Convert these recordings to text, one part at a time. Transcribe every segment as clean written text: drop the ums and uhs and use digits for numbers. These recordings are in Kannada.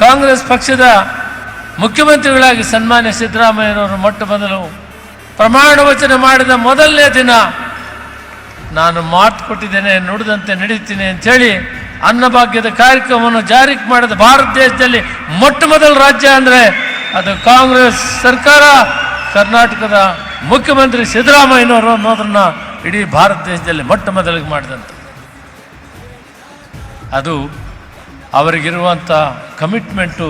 ಕಾಂಗ್ರೆಸ್ ಪಕ್ಷದ ಮುಖ್ಯಮಂತ್ರಿಗಳಾಗಿ ಸನ್ಮಾನ್ಯ ಸಿದ್ದರಾಮಯ್ಯನವರು ಮೊಟ್ಟ ಮೊದಲು ಪ್ರಮಾಣ ವಚನ ಮಾಡಿದ ಮೊದಲನೇ ದಿನ ನಾನು ಮಾತು ಕೊಟ್ಟಿದ್ದೇನೆ, ನುಡಿದಂತೆ ನಡೀತೀನಿ ಅಂಥೇಳಿ ಅನ್ನಭಾಗ್ಯದ ಕಾರ್ಯಕ್ರಮವನ್ನು ಜಾರಿಗೆ ಮಾಡಿದ ಭಾರತ ದೇಶದಲ್ಲಿ ಮೊಟ್ಟ ಮೊದಲ ರಾಜ್ಯ ಅಂದರೆ ಅದು ಕಾಂಗ್ರೆಸ್ ಸರ್ಕಾರ, ಕರ್ನಾಟಕದ ಮುಖ್ಯಮಂತ್ರಿ ಸಿದ್ದರಾಮಯ್ಯನವರು ಅನ್ನೋದನ್ನು ಇಡೀ ಭಾರತ ದೇಶದಲ್ಲಿ ಮೊಟ್ಟ ಮೊದಲಿಗೆ ಮಾಡಿದಂಥ ಅದು ಅವರಿಗಿರುವಂಥ ಕಮಿಟ್ಮೆಂಟು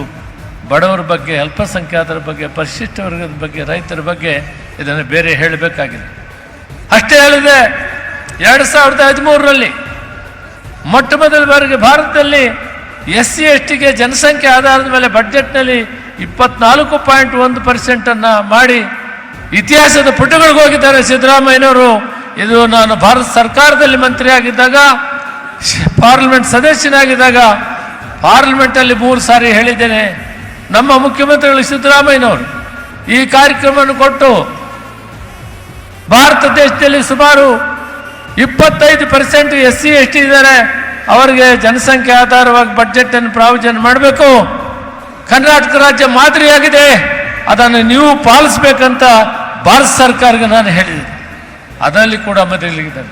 ಬಡವರ ಬಗ್ಗೆ, ಅಲ್ಪಸಂಖ್ಯಾತರ ಬಗ್ಗೆ, ಪರಿಶಿಷ್ಟ ವರ್ಗದ ಬಗ್ಗೆ, ರೈತರ ಬಗ್ಗೆ ಇದನ್ನು ಬೇರೆ ಹೇಳಬೇಕಾಗಿದೆ. ಅಷ್ಟೇ ಹೇಳಿದೆ, 2013ರಲ್ಲಿ ಮೊಟ್ಟ ಮೊದಲ ಬಾರಿಗೆ ಭಾರತದಲ್ಲಿ SC/STಗೆ ಜನಸಂಖ್ಯೆ ಆಧಾರದ ಮೇಲೆ ಬಡ್ಜೆಟ್ನಲ್ಲಿ 24.1% ಮಾಡಿ ಇತಿಹಾಸದ ಪುಟಗಳಿಗೆ ಹೋಗಿದ್ದಾರೆ ಸಿದ್ದರಾಮಯ್ಯನವರು. ಇದು ನಾನು ಭಾರತ ಸರ್ಕಾರದಲ್ಲಿ ಮಂತ್ರಿಯಾಗಿದ್ದಾಗ, ಪಾರ್ಲಿಮೆಂಟ್ ಸದಸ್ಯನಾಗಿದ್ದಾಗ ಪಾರ್ಲಿಮೆಂಟಲ್ಲಿ 3 ಸಾರಿ ಹೇಳಿದ್ದೇನೆ. ನಮ್ಮ ಮುಖ್ಯಮಂತ್ರಿಗಳು ಸಿದ್ದರಾಮಯ್ಯನವರು ಈ ಕಾರ್ಯಕ್ರಮವನ್ನು ಕೊಟ್ಟು ಭಾರತ ದೇಶದಲ್ಲಿ ಸುಮಾರು 25% SC/ST ಇದ್ದಾರೆ, ಅವರಿಗೆ ಜನಸಂಖ್ಯೆ ಆಧಾರವಾಗಿ ಬಡ್ಜೆಟನ್ನು ಪ್ರಾವಿಷನ್ ಮಾಡಬೇಕು. ಕರ್ನಾಟಕ ರಾಜ್ಯ ಮಾದರಿಯಾಗಿದೆ, ಅದನ್ನು ನೀವು ಪಾಲಿಸಬೇಕಂತ ಭಾರತ ಸರ್ಕಾರಕ್ಕೆ ನಾನು ಹೇಳಿದೆ. ಅದರಲ್ಲಿ ಕೂಡ ಮೊದಲಿಗಿದ್ದಾರೆ.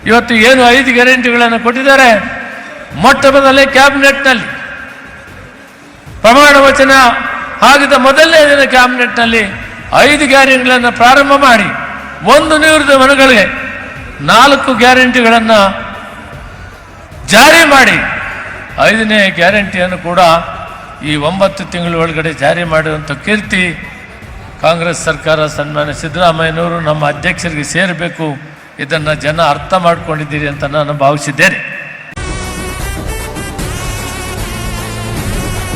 ಇವತ್ತು ಏನು 5 ಗ್ಯಾರಂಟಿಗಳನ್ನು ಕೊಟ್ಟಿದ್ದಾರೆ, ಮೊಟ್ಟ ಮೊದಲೇ ಕ್ಯಾಬಿನೆಟ್ನಲ್ಲಿ ಪ್ರಮಾಣ ವಚನ ಆಗಿದ ಮೊದಲನೇ ದಿನ ಕ್ಯಾಬಿನೆಟ್ನಲ್ಲಿ 5 ಗ್ಯಾರಂಟಿಗಳನ್ನು ಪ್ರಾರಂಭ ಮಾಡಿ 1 ನಿವೃತ್ತ ಮನೆಗಳಿಗೆ 4 ಗ್ಯಾರಂಟಿಗಳನ್ನು ಜಾರಿ ಮಾಡಿ 5ನೇ ಗ್ಯಾರಂಟಿಯನ್ನು ಕೂಡ ಈ 9 ತಿಂಗಳ ಒಳಗಡೆ ಜಾರಿ ಮಾಡಿರುವಂಥ ಕೀರ್ತಿ ಕಾಂಗ್ರೆಸ್ ಸರ್ಕಾರ, ಸನ್ಮಾನ್ಯ ಸಿದ್ದರಾಮಯ್ಯನವರು ನಮ್ಮ ಅಧ್ಯಕ್ಷರಿಗೆ ಸೇರಬೇಕು. ಇದನ್ನು ಜನ ಅರ್ಥ ಮಾಡ್ಕೊಂಡಿದ್ದೀರಿ ಅಂತ ನಾನು ಭಾವಿಸಿದ್ದೇನೆ.